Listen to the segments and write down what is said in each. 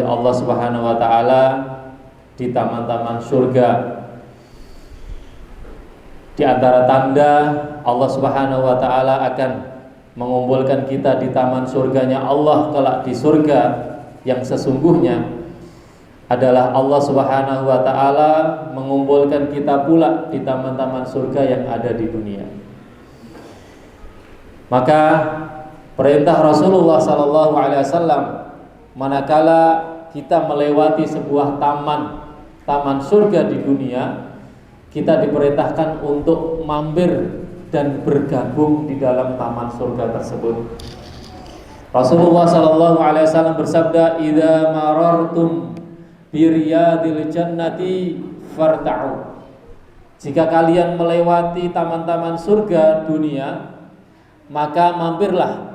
oleh Allah Subhanahu wa taala di taman-taman surga. Di antara tanda Allah Subhanahu wa taala akan mengumpulkan kita di taman surganya Allah kelak di surga yang sesungguhnya adalah Allah Subhanahu wa taala mengumpulkan kita pula di taman-taman surga yang ada di dunia. Maka perintah Rasulullah sallallahu alaihi wasallam manakala kita melewati sebuah taman surga di dunia, kita diperintahkan untuk mampir dan bergabung di dalam taman surga tersebut. Rasulullah sallallahu alaihi wasallam bersabda, "Idza marartum bi riyadil jannati farta'u." Jika kalian melewati taman-taman surga dunia, maka mampirlah.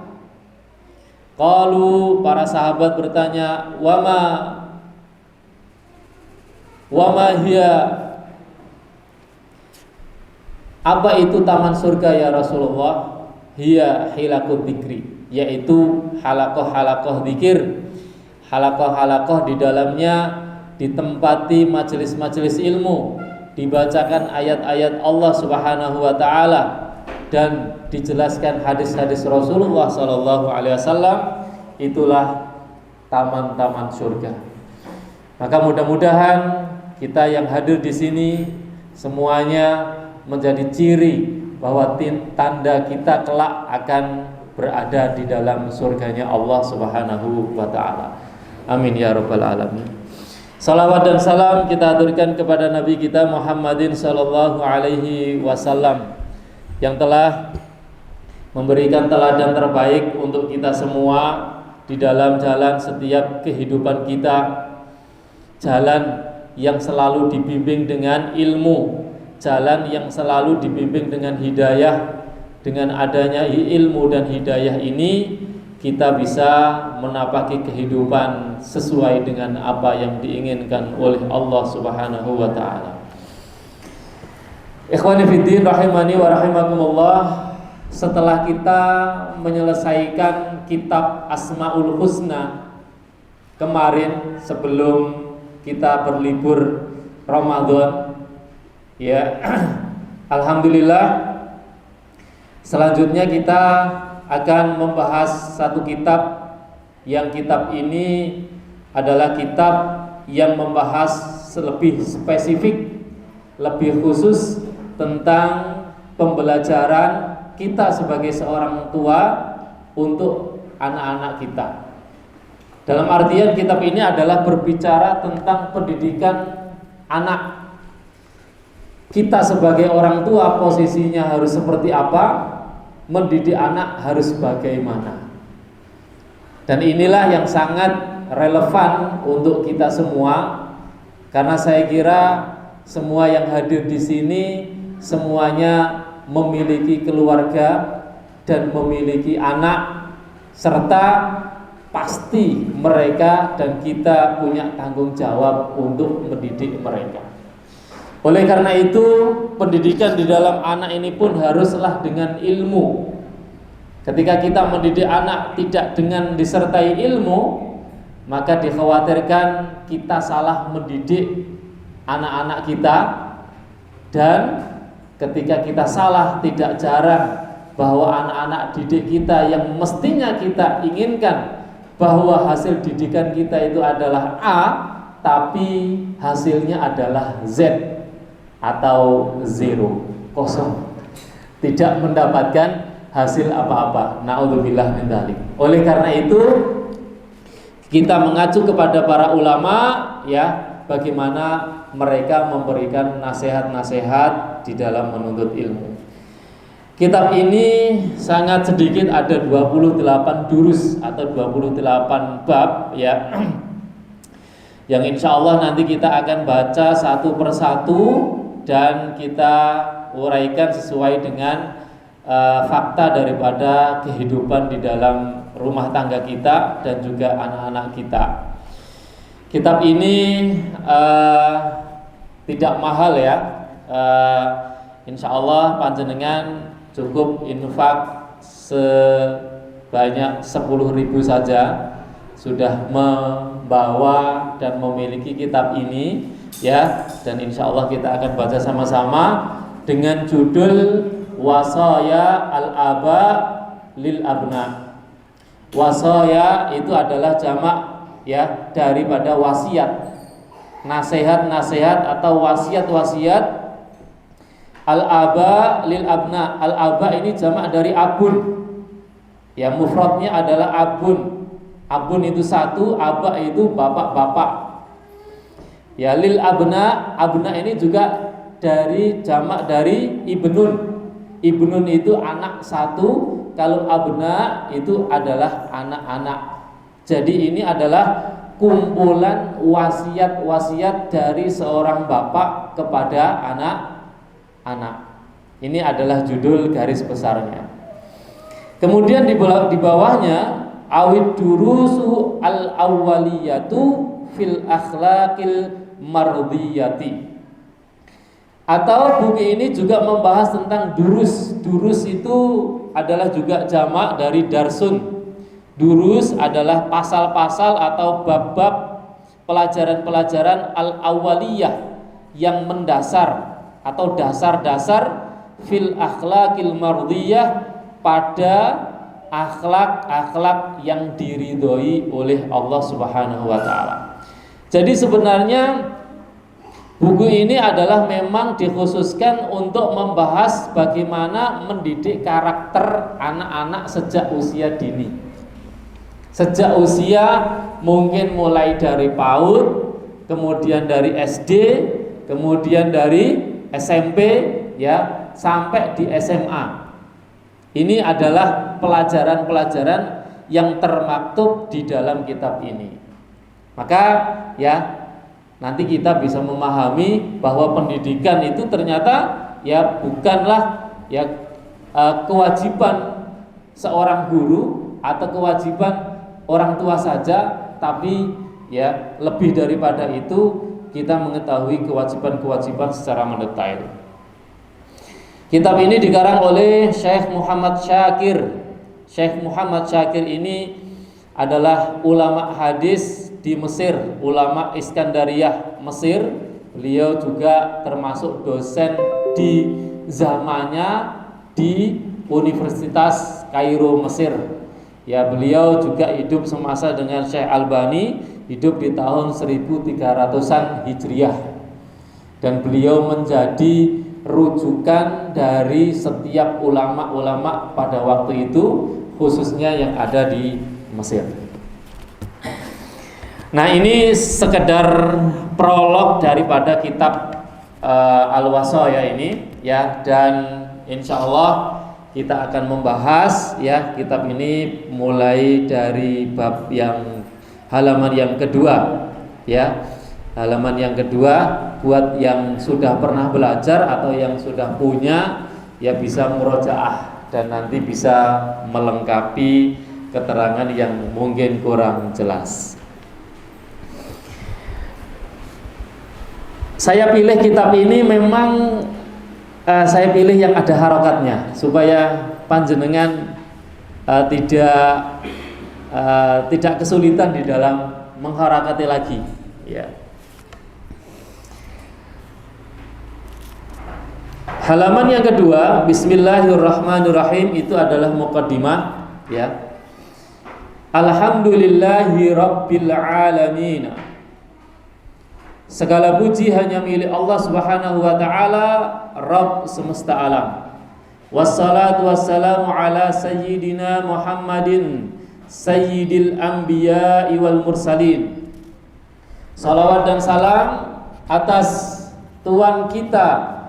Qalu, para sahabat bertanya, "Wama hiya?" Apa itu taman surga ya Rasulullah? Hiya hilaqud dzikri, yaitu halakoh-halakoh dzikir. Halakoh-halakoh di dalamnya ditempati majelis-majelis ilmu, dibacakan ayat-ayat Allah Subhanahu wa taala dan dijelaskan hadis-hadis Rasulullah sallallahu alaihi wasallam. Itulah taman-taman surga. Maka mudah-mudahan kita yang hadir di sini semuanya menjadi ciri bahwa tanda kita kelak akan berada di dalam surganya Allah Subhanahu wa taala. Amin ya rabbal alamin. Salawat dan salam kita aturkan kepada Nabi kita Muhammadin sallallahu alaihi wasallam yang telah memberikan teladan terbaik untuk kita semua di dalam jalan setiap kehidupan kita. Jalan yang selalu dibimbing dengan ilmu, jalan yang selalu dibimbing dengan hidayah. Dengan adanya ilmu dan hidayah ini, kita bisa menapaki kehidupan sesuai dengan apa yang diinginkan oleh Allah Subhanahu wa taala. Ikhwani fiddin rahimani wa rahimakumullah, setelah kita menyelesaikan kitab Asmaul Husna kemarin sebelum kita berlibur Ramadan, ya, alhamdulillah. Selanjutnya kita akan membahas satu kitab, yang kitab ini adalah kitab yang membahas lebih spesifik, lebih khusus tentang pembelajaran kita sebagai seorang tua untuk anak-anak kita. Dalam artian kitab ini adalah berbicara tentang pendidikan anak. Kita sebagai orang tua posisinya harus seperti apa, mendidik anak harus bagaimana. Dan inilah yang sangat relevan untuk kita semua, karena saya kira semua yang hadir di sini semuanya memiliki keluarga dan memiliki anak, serta pasti mereka dan kita punya tanggung jawab untuk mendidik mereka. Oleh karena itu, pendidikan di dalam anak ini pun haruslah dengan ilmu. Ketika kita mendidik anak tidak dengan disertai ilmu, maka dikhawatirkan kita salah mendidik anak-anak kita. Dan ketika kita salah, tidak jarang bahwa anak-anak didik kita yang mestinya kita inginkan bahwa hasil didikan kita itu adalah A, tapi hasilnya adalah Z atau 0, kosong, tidak mendapatkan hasil apa-apa. Na'udzubillah min dzalik. Oleh karena itu kita mengacu kepada para ulama, ya, bagaimana mereka memberikan nasihat-nasihat di dalam menuntut ilmu. Kitab ini sangat sedikit, ada 28 durus atau 28 bab, ya, yang insya Allah nanti kita akan baca satu persatu dan kita uraikan sesuai dengan fakta daripada kehidupan di dalam rumah tangga kita dan juga anak-anak kita. Kitab ini tidak mahal, ya. Insya Allah panjenengan cukup infak sebanyak 10.000 saja sudah membawa dan memiliki kitab ini ya, dan insya Allah kita akan baca sama-sama dengan judul Wasaya al-aba lil abna. Wasaya itu adalah jamak ya daripada wasiat, nasihat-nasihat atau wasiat-wasiat. Al-aba lil abna, al-aba ini jamak dari abun. Ya, mufradnya adalah abun. Abun itu satu, aba itu bapak-bapak. Ya, lil abna, abna ini juga dari jamak dari ibnun. Ibnun itu anak satu, kalau abna itu adalah anak-anak. Jadi ini adalah kumpulan wasiat-wasiat dari seorang bapak kepada anak. Ini adalah judul garis besarnya. Kemudian di bawahnya awid durusu al awwaliyatu fil akhlaqil mardiyati. Atau buku ini juga membahas tentang durus. Durus itu adalah juga jamak dari darsun. Durus adalah pasal-pasal atau bab-bab pelajaran-pelajaran al awwaliyah yang mendasar atau dasar-dasar fil akhlaqil mardiyah, pada akhlak-akhlak yang diridhoi oleh Allah Subhanahu wa taala. Jadi sebenarnya buku ini adalah memang dikhususkan untuk membahas bagaimana mendidik karakter anak-anak sejak usia dini. Sejak usia mungkin mulai dari PAUD, kemudian dari SD, kemudian dari SMP ya, sampai di SMA. Ini adalah pelajaran-pelajaran yang termaktub di dalam kitab ini. Maka ya, nanti kita bisa memahami bahwa pendidikan itu ternyata ya bukanlah ya kewajiban seorang guru atau kewajiban orang tua saja, tapi ya lebih daripada itu kita mengetahui kewajiban-kewajiban secara mendetail. Kitab ini dikarang oleh Syekh Muhammad Syakir. Syekh Muhammad Syakir ini adalah ulama hadis di Mesir, ulama Iskandariyah Mesir. Beliau juga termasuk dosen di zamannya di Universitas Kairo Mesir. Ya, beliau juga hidup semasa dengan Syekh Albani, hidup di tahun 1300-an Hijriah. Dan beliau menjadi rujukan dari setiap ulama-ulama pada waktu itu, khususnya yang ada di Mesir. Nah, ini sekedar prolog daripada kitab Al-Wasaya ini ya, dan insya Allah kita akan membahas ya kitab ini mulai dari bab yang halaman yang kedua ya. Halaman yang kedua buat yang sudah pernah belajar atau yang sudah punya ya bisa murojaah dan nanti bisa melengkapi keterangan yang mungkin kurang jelas. Saya pilih kitab ini memang saya pilih yang ada harokatnya supaya panjenengan tidak kesulitan di dalam mengharokati lagi ya. Halaman yang kedua, Bismillahirrahmanirrahim, itu adalah muqaddimah ya. Alhamdulillahi rabbil alamin. Segala puji hanya milik Allah Subhanahu wa taala, Rabb semesta alam. Wassalatu wassalamu ala sayyidina Muhammadin sayyidil anbiya'i wal mursalin. Salawat dan salam atas tuan kita,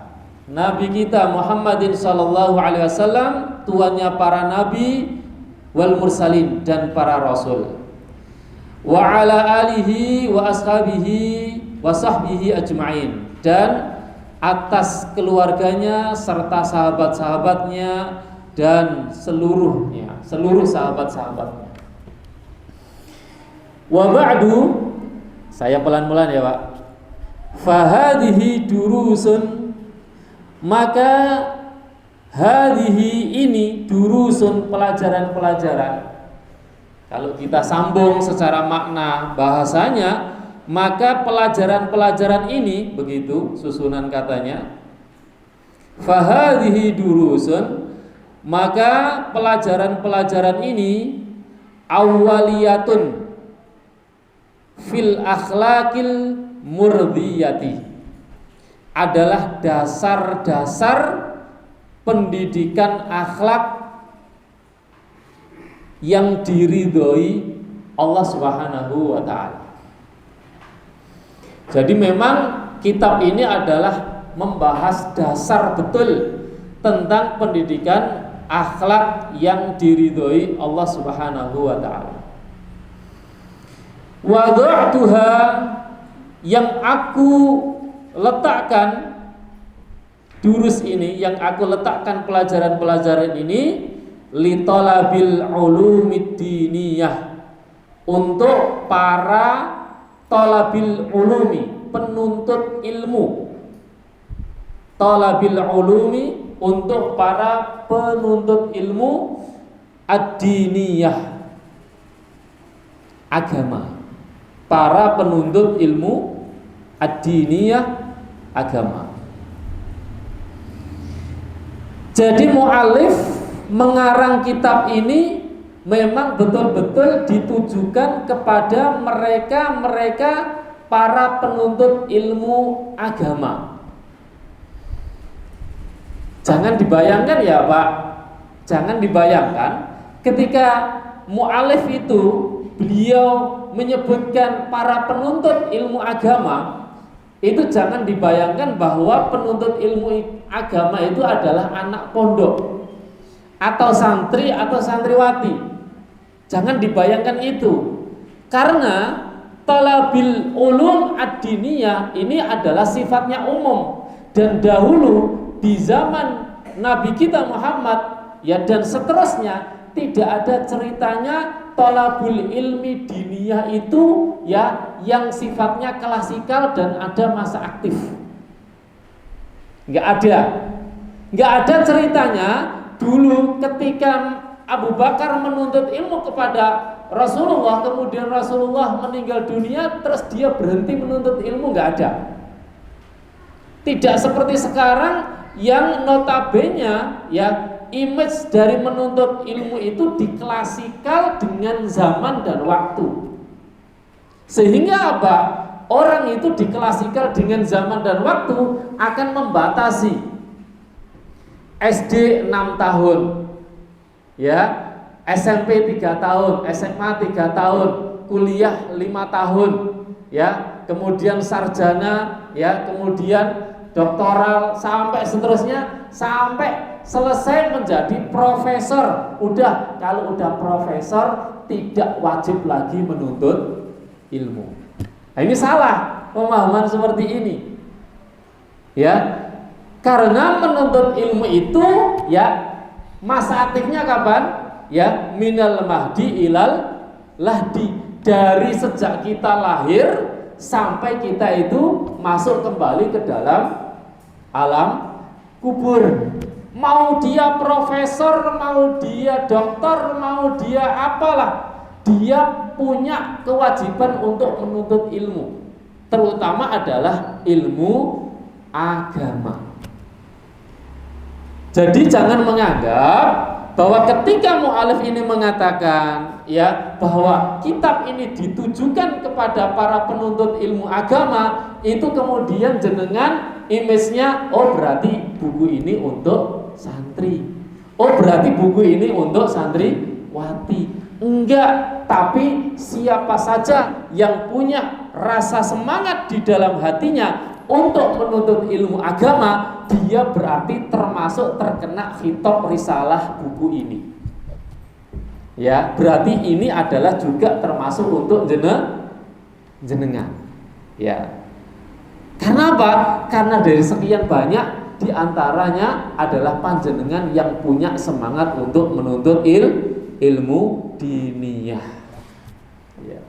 Nabi kita Muhammadin sallallahu alaihi wasallam, tuannya para nabi wal mursalin dan para rasul. Wa ala alihi wa ashabihi wa sahbihi ajma'in, dan atas keluarganya serta sahabat-sahabatnya dan seluruh sahabat-sahabatnya. Wa ba'du, saya pelan-pelan ya Pak. Fahadihi durusun, maka hadhihi ini durusun, pelajaran-pelajaran. Kalau kita sambung secara makna bahasanya, maka pelajaran-pelajaran ini, begitu susunan katanya, fahadhihi durusun, maka pelajaran-pelajaran ini awwaliyatun fil akhlaqil murdiyati, adalah dasar-dasar pendidikan akhlak yang diridhoi Allah Subhanahu wa taala. Jadi memang kitab ini adalah membahas dasar betul tentang pendidikan akhlak yang diridhoi Allah Subhanahu wa taala. Wada'tuha, yang aku letakkan durus ini, yang aku letakkan pelajaran-pelajaran ini li talabil ulumid diniyah, untuk para talabil ulumi, penuntut ilmu. Talabil ulumi, untuk para penuntut ilmu ad-diniyah, agama. Para penuntut ilmu ad-diniyah, agama. Jadi mu'alif mengarang kitab ini memang betul-betul ditujukan kepada mereka para penuntut ilmu agama. Jangan dibayangkan ya Pak, jangan dibayangkan ketika mu'alif itu beliau menyebutkan para penuntut ilmu agama, itu jangan dibayangkan bahwa penuntut ilmu agama itu adalah anak pondok atau santri atau santriwati. Jangan dibayangkan itu, karena talabil ulum ad-diniyah ini adalah sifatnya umum, dan dahulu di zaman Nabi kita Muhammad ya dan seterusnya tidak ada ceritanya talabul ilmi diniyah itu ya yang sifatnya klasikal dan ada masa aktif. Nggak ada ceritanya dulu ketika Abu Bakar menuntut ilmu kepada Rasulullah, kemudian Rasulullah meninggal dunia terus dia berhenti menuntut ilmu, nggak ada. Tidak seperti sekarang yang notabene ya image dari menuntut ilmu itu diklasikal dengan zaman dan waktu. Sehingga apa? Orang itu diklasikal dengan zaman dan waktu akan membatasi. SD 6 tahun, ya, SMP 3 tahun, SMA 3 tahun, kuliah 5 tahun, ya, kemudian sarjana, ya, kemudian doktoral sampai seterusnya, sampai selesai menjadi profesor. Udah, kalau udah profesor tidak wajib lagi menuntut ilmu. Nah, ini salah pemahaman seperti ini. Ya. Karena menuntut ilmu itu ya masa aktifnya kapan? Ya, minal mahdi ilal lahdi, dari sejak kita lahir sampai kita itu masuk kembali ke dalam alam kubur. Mau dia profesor, mau dia doktor, mau dia apalah, dia punya kewajiban untuk menuntut ilmu, terutama adalah ilmu agama. Jadi jangan menganggap bahwa ketika mu'alif ini mengatakan ya bahwa kitab ini ditujukan kepada para penuntut ilmu agama, itu kemudian jenengan image-nya oh berarti buku ini untuk santri, oh berarti buku ini untuk santriwati. Enggak, tapi siapa saja yang punya rasa semangat di dalam hatinya untuk menuntut ilmu agama, dia berarti termasuk terkena khitab risalah buku ini. Ya, berarti ini adalah juga termasuk untuk jenengan. Ya. Karena apa? Karena dari sekian banyak di antaranya adalah panjenengan yang punya semangat untuk menuntut ilmu diniyah. Ya.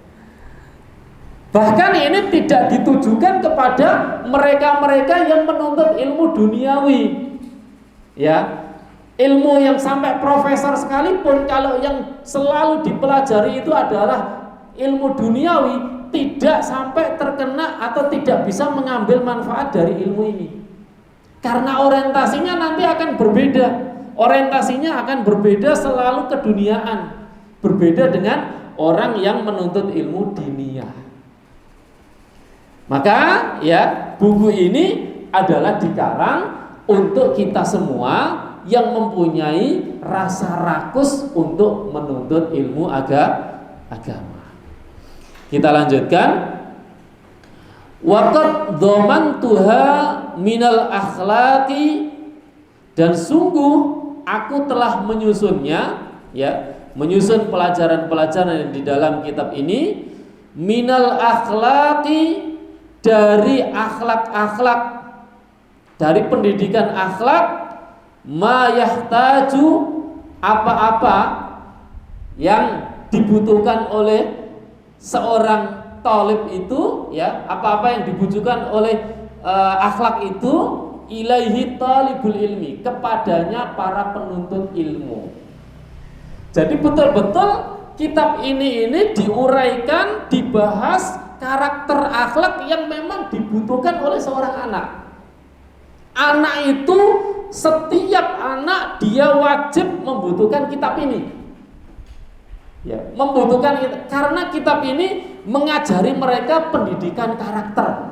Bahkan ini tidak ditujukan kepada mereka-mereka yang menuntut ilmu duniawi. Ya. Ilmu yang sampai profesor sekalipun, kalau yang selalu dipelajari itu adalah ilmu duniawi, tidak sampai terkena atau tidak bisa mengambil manfaat dari ilmu ini. Karena orientasinya nanti akan berbeda. Orientasinya akan berbeda, selalu keduniaan. Berbeda dengan orang yang menuntut ilmu diniyah. Maka ya, buku ini adalah dikarang untuk kita semua yang mempunyai rasa rakus untuk menuntut ilmu agama. Kita lanjutkan. Waqad dhamantuha minal akhlaqi, dan sungguh aku telah menyusunnya, ya, menyusun pelajaran-pelajaran yang di dalam kitab ini, minal akhlaqi, dari akhlak-akhlak, dari pendidikan akhlak, ma yahtaju, apa-apa yang dibutuhkan oleh seorang thalib itu, ya, apa-apa yang dibutuhkan oleh akhlak itu, ilaihi talibul ilmi, kepadanya para penuntut ilmu. Jadi betul-betul kitab ini diuraikan, dibahas karakter akhlak yang memang dibutuhkan oleh seorang anak. Anak itu, setiap anak dia wajib membutuhkan kitab ini. Ya, membutuhkan, karena kitab ini mengajari mereka pendidikan karakter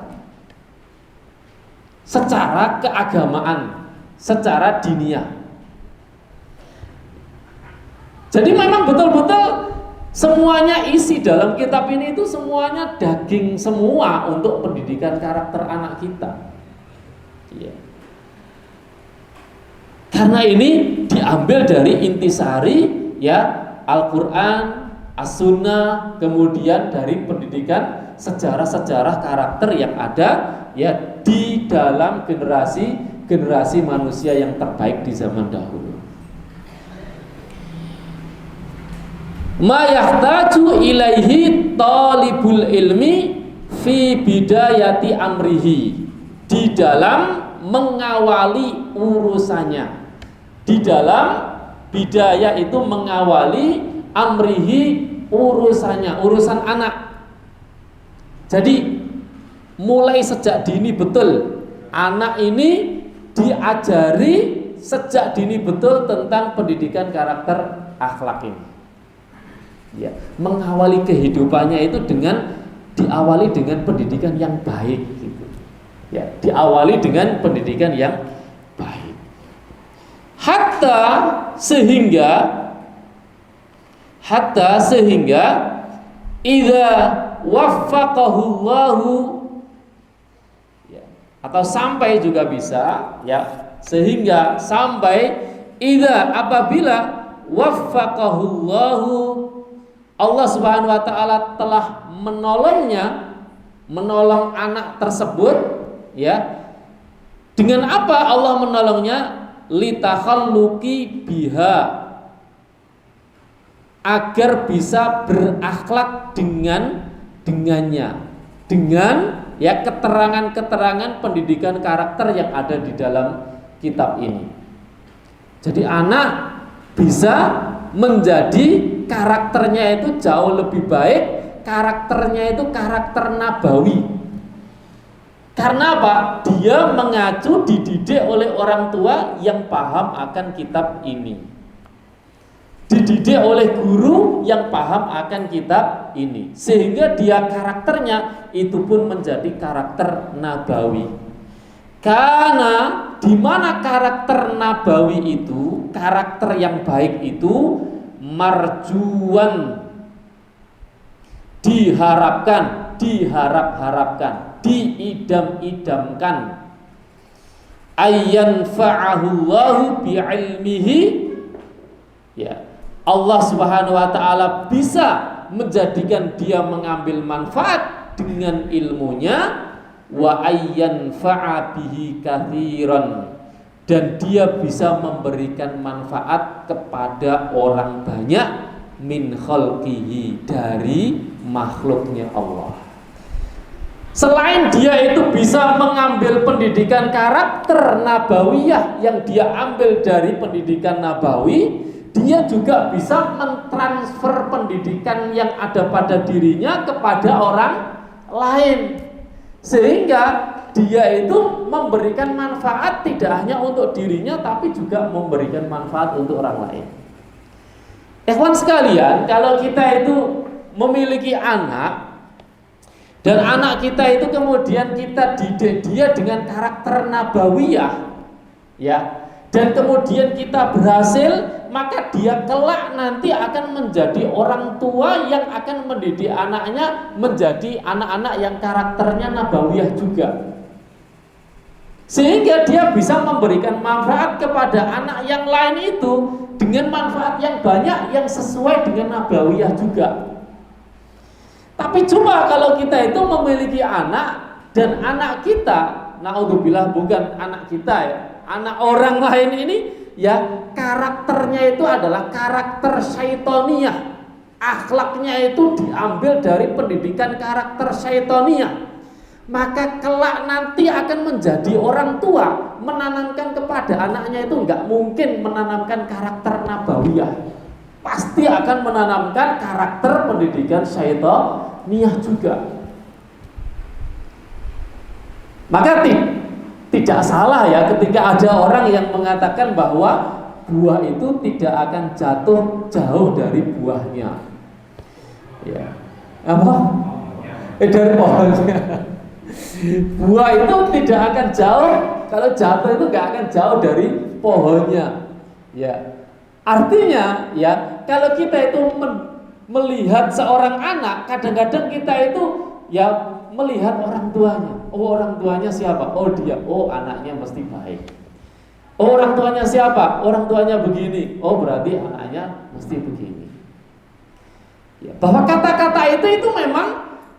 secara keagamaan, secara diniyah. Jadi memang betul-betul semuanya isi dalam kitab ini itu semuanya daging semua untuk pendidikan karakter anak kita. Ya. Karena ini diambil dari intisari, ya, Al-Quran, As-Sunnah, kemudian dari pendidikan sejarah-sejarah karakter yang ada, ya, di dalam generasi manusia yang terbaik di zaman dahulu. Ma yahtaju ilaihi talibul ilmi fi bidayati amrihi, di dalam mengawali urusannya, di dalam bidayah itu mengawali, amrihi urusannya, urusan anak. Jadi mulai sejak dini betul anak ini diajari sejak dini betul tentang pendidikan karakter akhlak ini. Ya, mengawali kehidupannya itu diawali dengan pendidikan yang baik gitu. Ya, diawali dengan pendidikan yang baik. Hatta sehingga idza waffaqahu Allahu, ya, atau sampai juga bisa, ya, sehingga sampai idza, apabila waffaqahu Allahu, Allah Subhanahu wa taala telah menolongnya, menolong anak tersebut, ya. Dengan apa Allah menolongnya? Litakhalluqi biha, agar bisa berakhlak dengannya, dengan, ya, keterangan-keterangan pendidikan karakter yang ada di dalam kitab ini. Jadi anak bisa menjadi karakternya itu jauh lebih baik, karakternya itu karakter nabawi. Karena apa? Dia mengacu, dididik oleh orang tua yang paham akan kitab ini, dididik oleh guru yang paham akan kitab ini, sehingga dia karakternya itu pun menjadi karakter nabawi. Karena di mana karakter nabawi itu, karakter yang baik itu marjuan, diharapkan, diharap-harapkan, diidam-idamkan, ayyanfa'ahullahu bi'ilmihi, ya, Allah Subhanahu wa taala bisa menjadikan dia mengambil manfaat dengan ilmunya, wa ayyanfa'a bihi katsiran, dan dia bisa memberikan manfaat kepada orang banyak, min khalqihi, dari makhluknya Allah. Selain dia itu bisa mengambil pendidikan karakter nabawiyah yang dia ambil dari pendidikan nabawi, dia juga bisa mentransfer pendidikan yang ada pada dirinya kepada orang lain, sehingga dia itu memberikan manfaat tidak hanya untuk dirinya tapi juga memberikan manfaat untuk orang lain. Ikhwan sekalian, kalau kita itu memiliki anak dan anak kita itu kemudian kita didik dia dengan karakter nabawiyah, ya, dan kemudian kita berhasil, maka dia kelak nanti akan menjadi orang tua yang akan mendidik anaknya menjadi anak-anak yang karakternya nabawiyah juga, sehingga dia bisa memberikan manfaat kepada anak yang lain itu dengan manfaat yang banyak yang sesuai dengan nabawiyah juga. Tapi cuma kalau kita itu memiliki anak dan anak kita, naudzubillah, bukan anak kita ya, anak orang lain ini ya, karakternya itu adalah karakter syaitoniyah, akhlaknya itu diambil dari pendidikan karakter syaitoniyah, maka kelak nanti akan menjadi orang tua menanamkan kepada anaknya itu nggak mungkin menanamkan karakter nabawiyah, pasti akan menanamkan karakter pendidikan syaitoniyah juga. Maka tidak salah ya ketika ada orang yang mengatakan bahwa buah itu tidak akan jatuh jauh dari buahnya, ya, apa? Dari pohonnya. Buah itu tidak akan jauh, kalau jatuh itu nggak akan jauh dari pohonnya, ya. Artinya ya, kalau kita itu melihat seorang anak, kadang-kadang kita itu ya melihat orang tuanya. Oh, orang tuanya siapa? Oh, dia. Oh, anaknya mesti baik. Oh, orang tuanya siapa? Orang tuanya begini. Oh, berarti anaknya mesti begini. Ya, bahwa kata-kata itu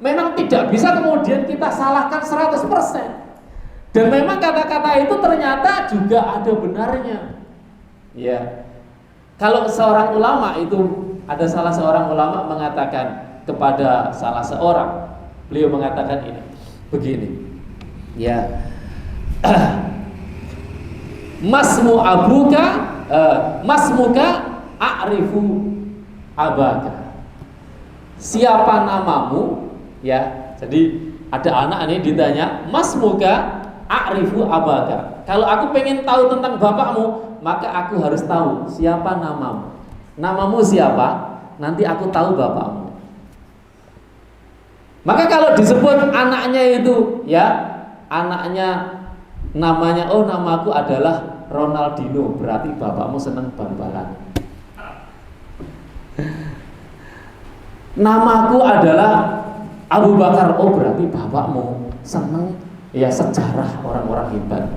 memang tidak bisa kemudian kita salahkan 100%. Dan memang kata-kata itu ternyata juga ada benarnya. Ya. Kalau seorang ulama itu, ada salah seorang ulama mengatakan kepada salah seorang, beliau mengatakan ini, begini, ya, masmuka a'rifu abaka. Siapa namamu? Ya, jadi ada anak ini ditanya, masmuka a'rifu abaka. Kalau aku pengen tahu tentang bapakmu, maka aku harus tahu siapa namamu. Namamu siapa? Nanti aku tahu bapakmu. Maka kalau disebut anaknya itu, ya, anaknya namanya, oh namaku adalah Ronaldinho, berarti bapakmu senang bal-balan. Namaku adalah Abu Bakar, oh berarti bapakmu senang ya sejarah orang-orang hebat.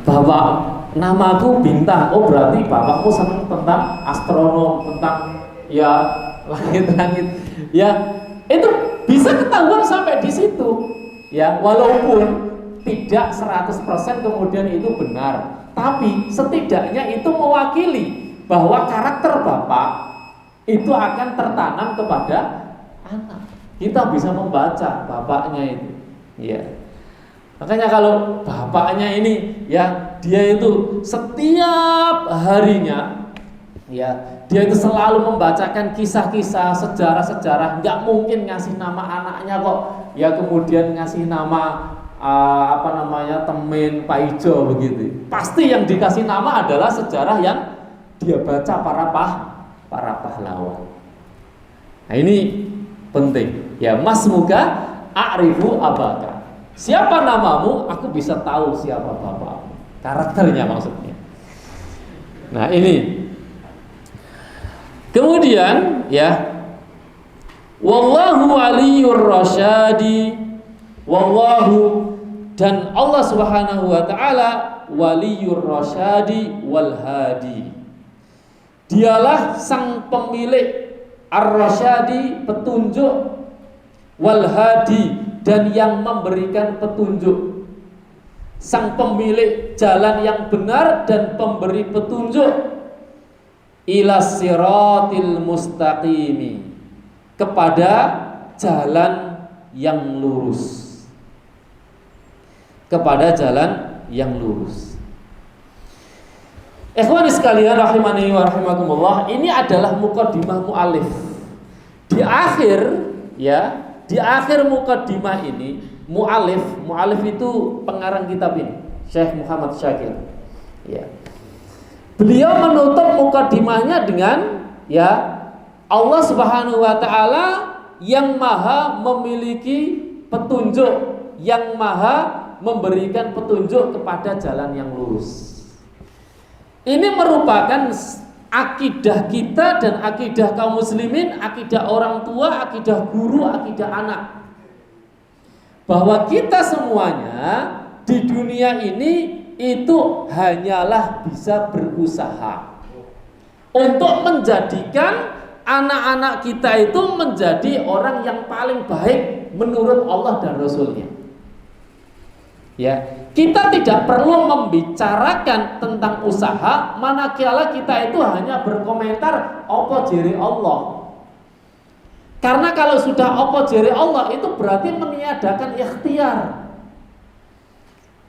Bapak, namaku Bintang, oh berarti bapakmu senang tentang astronom, tentang ya langit-langit, ya, itu bisa ketahuan sampai di situ, ya, walaupun tidak 100% kemudian itu benar, tapi setidaknya itu mewakili bahwa karakter bapak itu akan tertanam kepada anak. Kita bisa membaca bapaknya itu, ya. Makanya kalau bapaknya ini, ya, dia itu setiap harinya, ya, dia itu selalu membacakan kisah-kisah, sejarah-sejarah, nggak mungkin ngasih nama anaknya kok, ya kemudian ngasih nama Temen, Pak Ijo begitu. Pasti yang dikasih nama adalah sejarah yang dia baca para pahlawan. Nah ini penting, ya, masmuka a'rifu abaka. Siapa namamu? Aku bisa tahu siapa bapakmu. Karakternya maksudnya. Nah ini. Kemudian ya, wallahu waliyur rasyadi, wallahu, dan Allah Subhanahu wa taala waliyur rasyadi wal hadi. Dialah sang pemilik ar-rasyadi, petunjuk, wal hadi, dan yang memberikan petunjuk. Sang pemilik jalan yang benar dan pemberi petunjuk, ila siratil mustaqimi, kepada jalan yang lurus. Kepada jalan yang lurus. Ikhwani sekalian rahimani wa rahimakumullah, ini adalah muqaddimah mu'alif. Di akhir muqaddimah ini, mu'alif itu pengarang kitab ini, Syekh Muhammad Syakir. Ya. Beliau menutup muqaddimahnya dengan Allah Subhanahu wa taala yang maha memiliki petunjuk, yang maha memberikan petunjuk kepada jalan yang lurus. Ini merupakan akidah kita dan akidah kaum muslimin, akidah orang tua, akidah guru, akidah anak, bahwa kita semuanya di dunia ini itu hanyalah bisa berusaha untuk menjadikan anak-anak kita itu menjadi orang yang paling baik menurut Allah dan Rasulnya. Ya, kita tidak perlu membicarakan tentang usaha, manakala kita itu hanya berkomentar opo jere Allah. Karena kalau sudah opo jere Allah itu berarti meniadakan ikhtiar.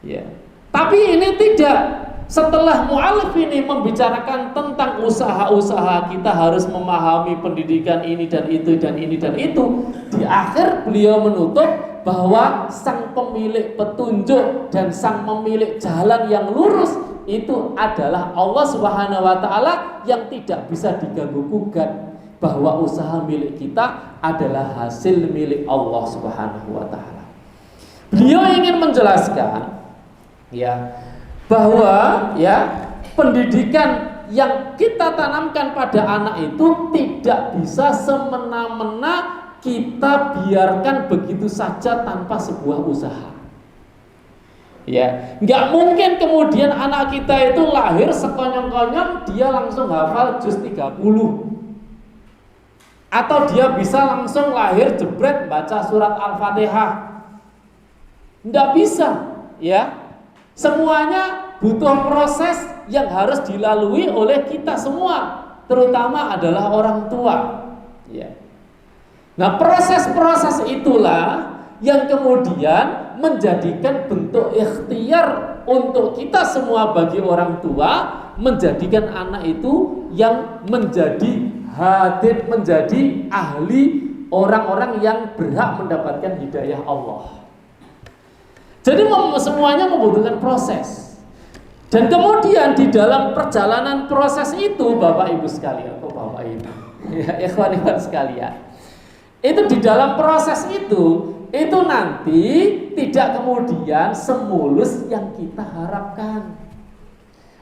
Ya. Tapi ini tidak. Setelah mu'alif ini membicarakan tentang usaha-usaha, kita harus memahami pendidikan ini dan itu dan ini dan itu. Di akhir beliau menutup bahwa sang pemilik petunjuk dan sang pemilik jalan yang lurus itu adalah Allah Subhanahu wa taala yang tidak bisa diganggu gugat, bahwa usaha milik kita adalah hasil milik Allah Subhanahu wa taala. Beliau ingin menjelaskan bahwa pendidikan yang kita tanamkan pada anak itu tidak bisa semena-mena kita biarkan begitu saja tanpa sebuah usaha. Ya, nggak mungkin kemudian anak kita itu lahir sekonyong-konyong dia langsung hafal juz 30. Atau dia bisa langsung lahir jebret baca surat Al-Fatihah. Nggak bisa, ya. Semuanya butuh proses yang harus dilalui oleh kita semua, terutama adalah orang tua. Ya. Nah, proses-proses itulah yang kemudian menjadikan bentuk ikhtiar untuk kita semua bagi orang tua, menjadikan anak itu yang menjadi hadir, menjadi ahli, orang-orang yang berhak mendapatkan hidayah Allah. Jadi semuanya membutuhkan proses. Dan kemudian di dalam perjalanan proses itu, Bapak Ibu sekalian, Bapak Ibu, ya ikhwan-ikhwan sekalian, itu di dalam proses itu nanti tidak kemudian semulus yang kita harapkan.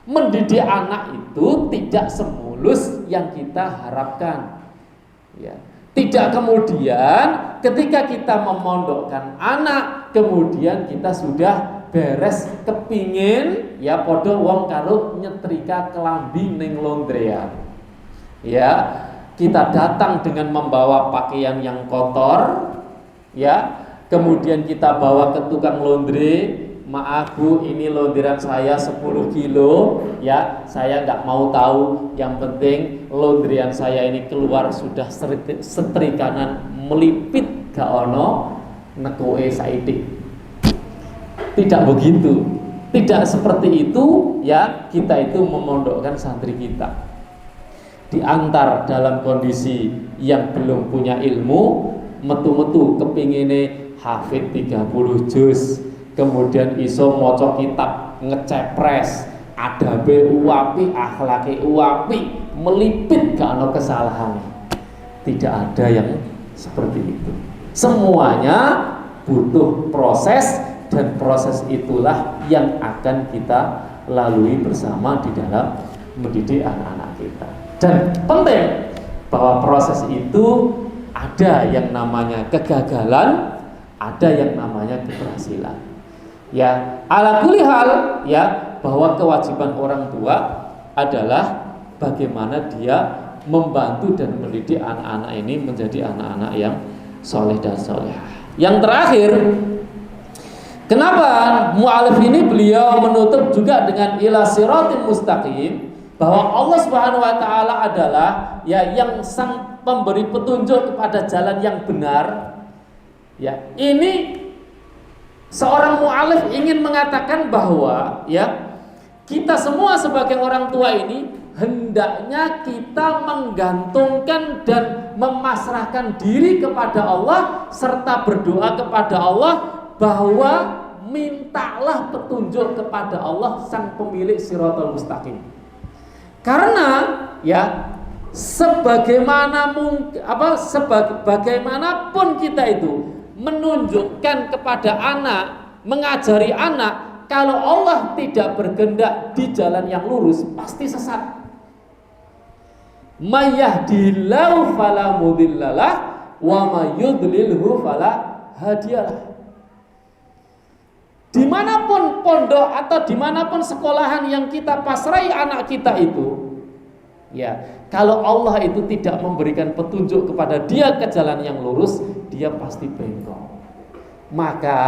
Mendidik anak itu tidak semulus yang kita harapkan. Ya. Tidak kemudian ketika kita memondokkan anak, kemudian kita sudah beres kepingin podo wong karo nyetrika kelambi ning laundryan. Ya, kita datang dengan membawa pakaian yang kotor, kemudian kita bawa ke tukang laundry. Maaf Bu, ini londiran saya 10 kilo, saya nggak mau tahu. Yang penting laundryan saya ini keluar sudah setrikanan melipit gak ono nekoe saidik. Tidak begitu, tidak seperti itu kita itu memondokkan santri kita. Diantar dalam kondisi yang belum punya ilmu, metu-metu kepingine hafid 30 juz. Kemudian iso maca kitab ngecepres, adabe uapi, akhlake uapi, melipit gak ada kesalahan. Tidak ada yang seperti itu. Semuanya butuh proses, dan proses itulah yang akan kita lalui bersama di dalam mendidik anak-anak kita. Dan penting bahwa proses itu ada yang namanya kegagalan, ada yang namanya keberhasilan. Ya, ala kulli hal bahwa kewajiban orang tua adalah bagaimana dia membantu dan mendidik anak-anak ini menjadi anak-anak yang soleh dan solehah. Yang terakhir, kenapa mu'alif ini beliau menutup juga dengan ila siratin mustaqim, bahwa Allah Subhanahu wa taala adalah yang sang pemberi petunjuk kepada jalan yang benar. Ya, ini seorang mu'alif ingin mengatakan bahwa ya, kita semua sebagai orang tua ini hendaknya kita menggantungkan dan memasrahkan diri kepada Allah serta berdoa kepada Allah bahwa mintalah petunjuk kepada Allah sang pemilik Shiratal Mustaqim. Karena ya bagaimanapun kita itu menunjukkan kepada anak, mengajari anak, kalau Allah tidak berkehendak di jalan yang lurus pasti sesat. May yahdihillahu fala mudhillalah wa may yudlilhu fala hadiyalah. Dimanapun pondok atau dimanapun sekolahan yang kita pasrai anak kita itu, ya, kalau Allah itu tidak memberikan petunjuk kepada dia ke jalan yang lurus, dia pasti bengkok. Maka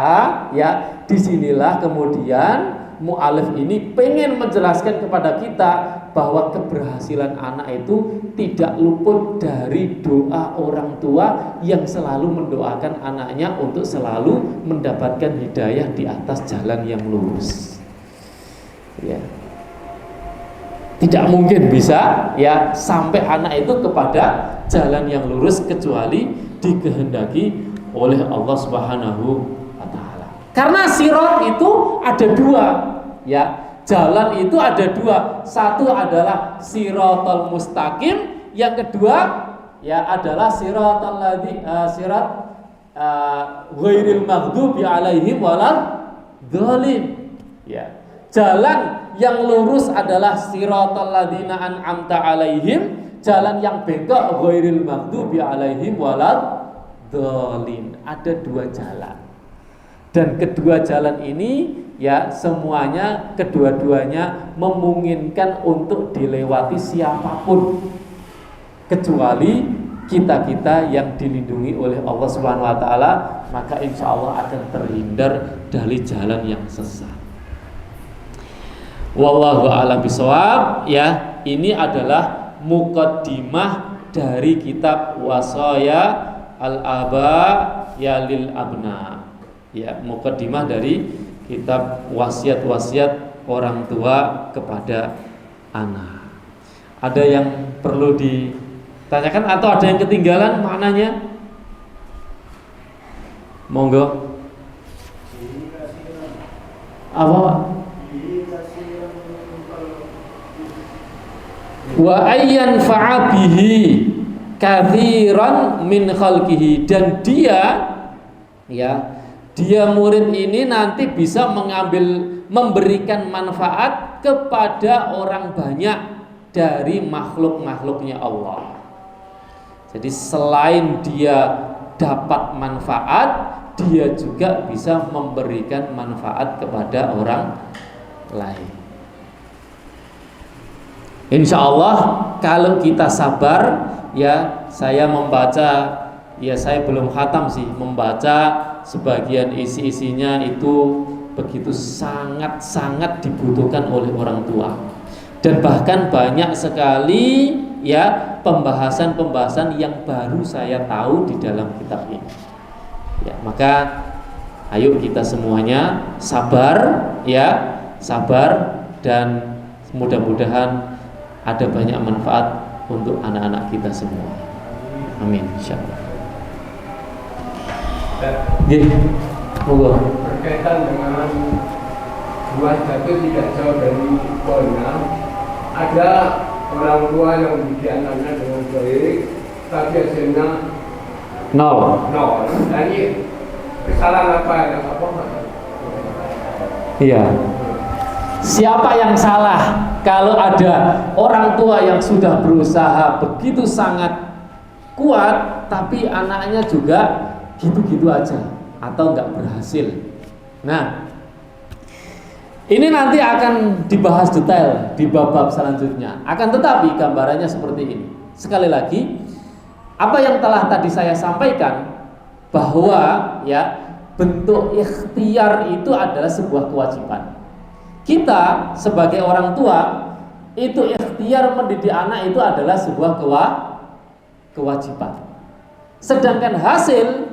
ya disinilah kemudian mu'alif ini pengen menjelaskan kepada kita bahwa keberhasilan anak itu tidak luput dari doa orang tua yang selalu mendoakan anaknya untuk selalu mendapatkan hidayah di atas jalan yang lurus. Ya. Tidak mungkin bisa ya sampai anak itu kepada jalan yang lurus kecuali dikehendaki oleh Allah Subhanahu wa taala. Karena sirat itu ada dua, ya. Jalan itu ada dua. Satu adalah Shiratal Mustaqim, yang kedua ya adalah Shiratal ghairil maghdubi alaihim waladhdallin. Ya. Jalan yang lurus adalah Shiratal ladzina an'amta alaihim, jalan yang bengkok ghairil maghdubi alaihim waladhdallin. Ada dua jalan. Dan kedua jalan ini ya semuanya kedua-duanya memungkinkan untuk dilewati siapapun kecuali kita-kita yang dilindungi oleh Allah Subhanahu wa taala, maka insya Allah akan terhindar dari jalan yang sesat. Wallahu a'lam bishawab. Ya, ini adalah muqaddimah dari kitab Wasaya al-Aba ya lil Abna. Ya, muqaddimah dari kitab wasiat-wasiat orang tua kepada anak. Ada yang perlu ditanyakan atau ada yang ketinggalan maknanya? Monggo. Apa? Wa ayyan fa'abihi kathiran min khalqihi, dan dia murid ini nanti bisa memberikan manfaat kepada orang banyak dari makhluk-makhluknya Allah. Jadi selain dia dapat manfaat, dia juga bisa memberikan manfaat kepada orang lain. Insya Allah kalau kita sabar, ya saya saya belum khatam sih, membaca sebagian isi-isinya itu begitu sangat-sangat dibutuhkan oleh orang tua. Dan bahkan banyak sekali ya pembahasan-pembahasan yang baru saya tahu di dalam kitab ini. Ya, maka ayo kita semuanya sabar, ya, sabar, dan mudah-mudahan ada banyak manfaat untuk anak-anak kita semua. Amin, insyaallah. Berkaitan dengan buah jatuh tidak jauh dari pohonnya, ada orang tua yang mendidik anaknya dengan baik, tapi hasilnya nol. Jadi kesalahan apa yang Iya. Siapa yang salah kalau ada orang tua yang sudah berusaha begitu sangat kuat tapi anaknya juga gitu-gitu aja atau nggak berhasil. Nah, ini nanti akan dibahas detail di bab-bab selanjutnya. Akan tetapi gambarannya seperti ini. Sekali lagi, apa yang telah tadi saya sampaikan bahwa ya bentuk ikhtiar itu adalah sebuah kewajiban. Kita sebagai orang tua itu ikhtiar mendidik anak itu adalah sebuah kewajiban. Sedangkan hasil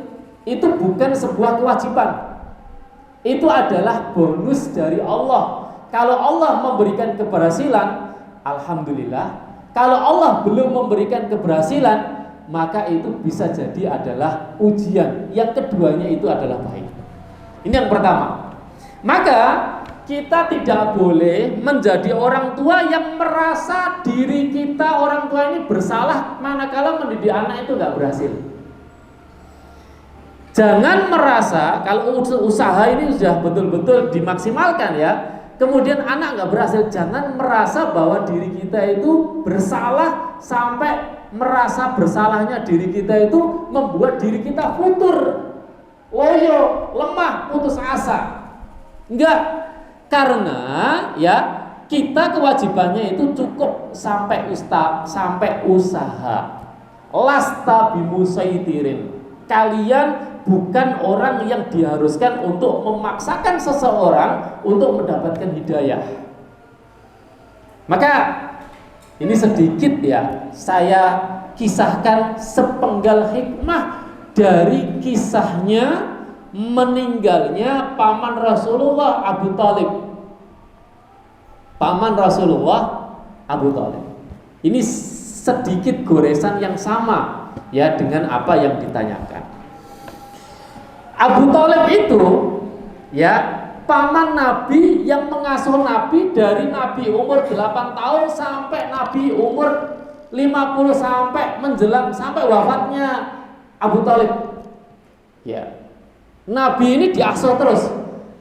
itu bukan sebuah kewajiban. Itu adalah bonus dari Allah. Kalau Allah memberikan keberhasilan, alhamdulillah. Kalau Allah belum memberikan keberhasilan, maka itu bisa jadi adalah ujian. Yang keduanya itu adalah baik. Ini yang pertama. Maka kita tidak boleh menjadi orang tua yang merasa diri kita orang tua ini bersalah manakala mendidik anak itu nggak berhasil. Jangan merasa kalau usaha ini sudah betul-betul dimaksimalkan ya, kemudian anak nggak berhasil. Jangan merasa bahwa diri kita itu bersalah sampai merasa bersalahnya diri kita itu membuat diri kita futur, loyo, lemah, putus asa. Enggak, karena ya kita kewajibannya itu cukup sampai usaha. Lasta bimusaitirin. Kalian bukan orang yang diharuskan untuk memaksakan seseorang untuk mendapatkan hidayah. Maka ini sedikit ya saya kisahkan sepenggal hikmah dari kisahnya meninggalnya paman Rasulullah Abu Thalib. Paman Rasulullah Abu Thalib. Ini sedikit goresan yang sama ya dengan apa yang ditanyakan. Abu Thalib itu ya paman Nabi yang mengasuh Nabi dari Nabi umur 8 tahun sampai Nabi umur 50 sampai menjelang sampai wafatnya Abu Thalib. Ya. Nabi ini diasuh terus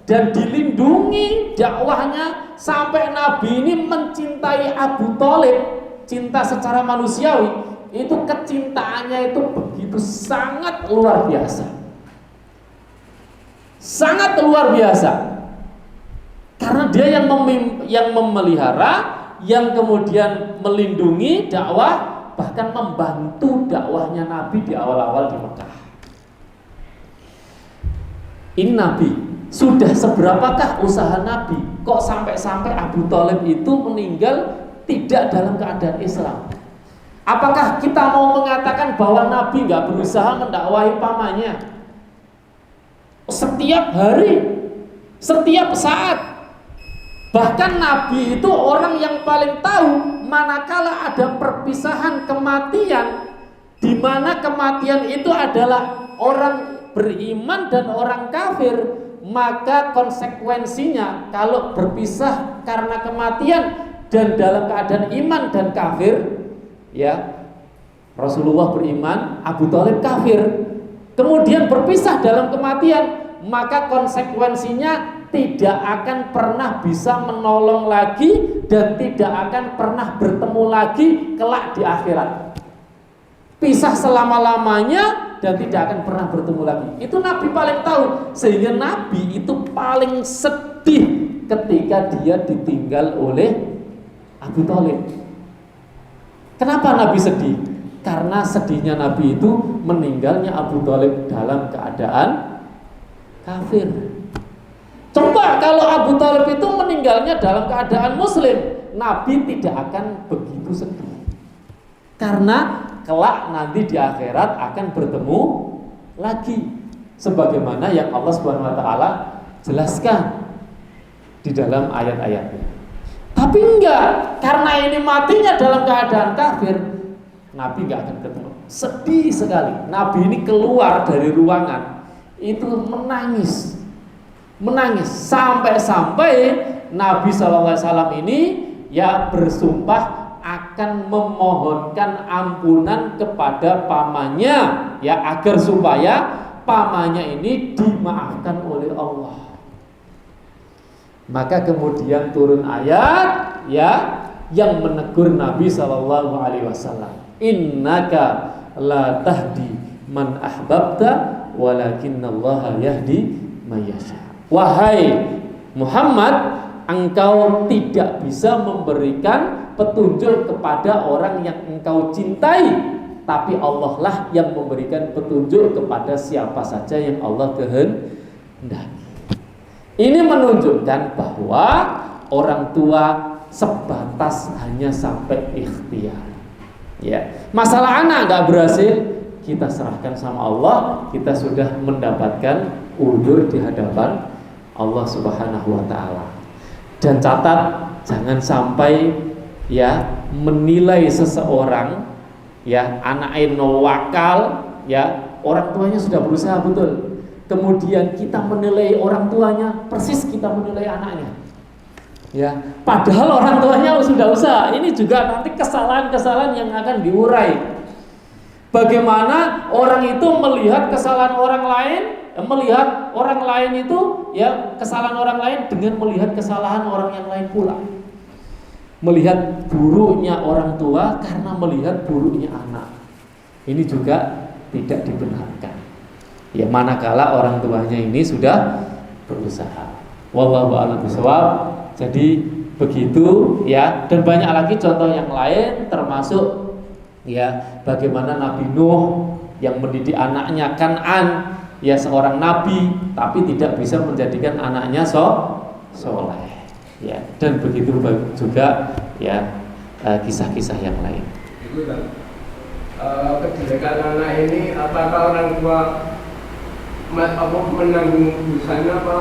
dan dilindungi dakwahnya sampai Nabi ini mencintai Abu Thalib, cinta secara manusiawi. Itu kecintaannya itu begitu sangat luar biasa. Sangat luar biasa. Karena dia yang memelihara, yang kemudian melindungi dakwah, bahkan membantu dakwahnya Nabi di awal-awal di Mekah. Ini Nabi, sudah seberapakah usaha Nabi? Kok sampai-sampai Abu Thalib itu meninggal tidak dalam keadaan Islam? Apakah kita mau mengatakan bahwa Nabi nggak berusaha mendakwahi pamannya? Setiap hari, setiap saat. Bahkan Nabi itu orang yang paling tahu manakala ada perpisahan kematian, di mana kematian itu adalah orang beriman dan orang kafir, maka konsekuensinya kalau berpisah karena kematian dan dalam keadaan iman dan kafir, ya Rasulullah beriman, Abu Thalib kafir, kemudian berpisah dalam kematian, maka konsekuensinya tidak akan pernah bisa menolong lagi dan tidak akan pernah bertemu lagi kelak di akhirat. Pisah selama-lamanya dan tidak akan pernah bertemu lagi. Itu Nabi paling tahu, sehingga Nabi itu paling sedih ketika dia ditinggal oleh Abu Thalib. Kenapa Nabi sedih? Karena sedihnya Nabi itu meninggalnya Abu Thalib dalam keadaan kafir. Coba kalau Abu Thalib itu meninggalnya dalam keadaan muslim, Nabi tidak akan begitu sedih. Karena kelak nanti di akhirat akan bertemu lagi, sebagaimana yang Allah Subhanahu wa taala jelaskan di dalam ayat-ayatnya. Tapi enggak, karena ini matinya dalam keadaan kafir, Nabi enggak akan ketemu. Sedih sekali. Nabi ini keluar dari ruangan itu menangis sampai-sampai Nabi SAW ini ya bersumpah akan memohonkan ampunan kepada pamannya, ya agar supaya pamannya ini dimaafkan oleh Allah. Maka kemudian turun ayat ya yang menegur Nabi SAW. Innaka la tahdi man ahbabta walakinallaha yahdi may yasha. Wahai Muhammad, engkau tidak bisa memberikan petunjuk kepada orang yang engkau cintai, tapi Allah lah yang memberikan petunjuk kepada siapa saja yang Allah kehendaki. Ini menunjukkan bahwa orang tua sebatas hanya sampai ikhtiar. Ya, masalah anak nggak berhasil, kita serahkan sama Allah, kita sudah mendapatkan ujur di hadapan Allah Subhanahu wa taala. Dan catat, jangan sampai ya menilai seseorang ya anaknya wakal ya, orang tuanya sudah berusaha betul, kemudian kita menilai orang tuanya persis kita menilai anaknya ya, padahal orang tuanya sudah usaha. Ini juga nanti kesalahan-kesalahan yang akan diurai. Bagaimana orang itu melihat kesalahan orang lain, melihat orang lain itu ya kesalahan orang lain dengan melihat kesalahan orang yang lain pula. Melihat buruknya orang tua karena melihat buruknya anak. Ini juga tidak dibenarkan. Ya manakala orang tuanya ini sudah berusaha. Wallahu a'lam bishawab. Jadi begitu ya, dan banyak lagi contoh yang lain, termasuk ya bagaimana Nabi Nuh yang mendidik anaknya Kan'an, ya seorang nabi tapi tidak bisa menjadikan anaknya soleh. Ya, dan begitu juga ya kisah-kisah yang lain. Itu kan kejelekan anak ini apakah orang tua menanggung dosanya apa?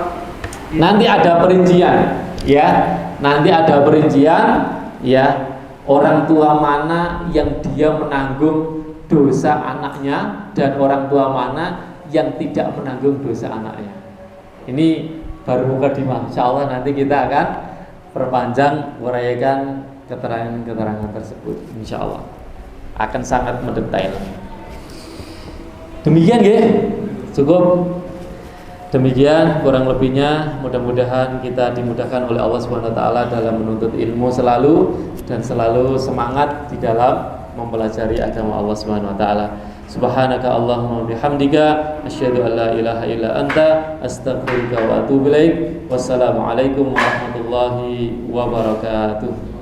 Nanti ada perincian, ya. Nanti ada perincian, ya. Orang tua mana yang dia menanggung dosa anaknya dan orang tua mana yang tidak menanggung dosa anaknya. Ini baru mukadimah. Insyaallah nanti kita akan perpanjang uraikan keterangan-keterangan tersebut. Insyaallah akan sangat mendetail. Demikian nggih. Cukup. Demikian kurang lebihnya, mudah-mudahan kita dimudahkan oleh Allah Subhanahu wa taala dalam menuntut ilmu selalu dan selalu semangat di dalam mempelajari agama Allah Subhanahu wa taala. Subhanaka Allahumma bihamdika asyhadu an la ilaha illa anta astaghfiruka wa atubu ilaik. Wassalamualaikum warahmatullahi wabarakatuh.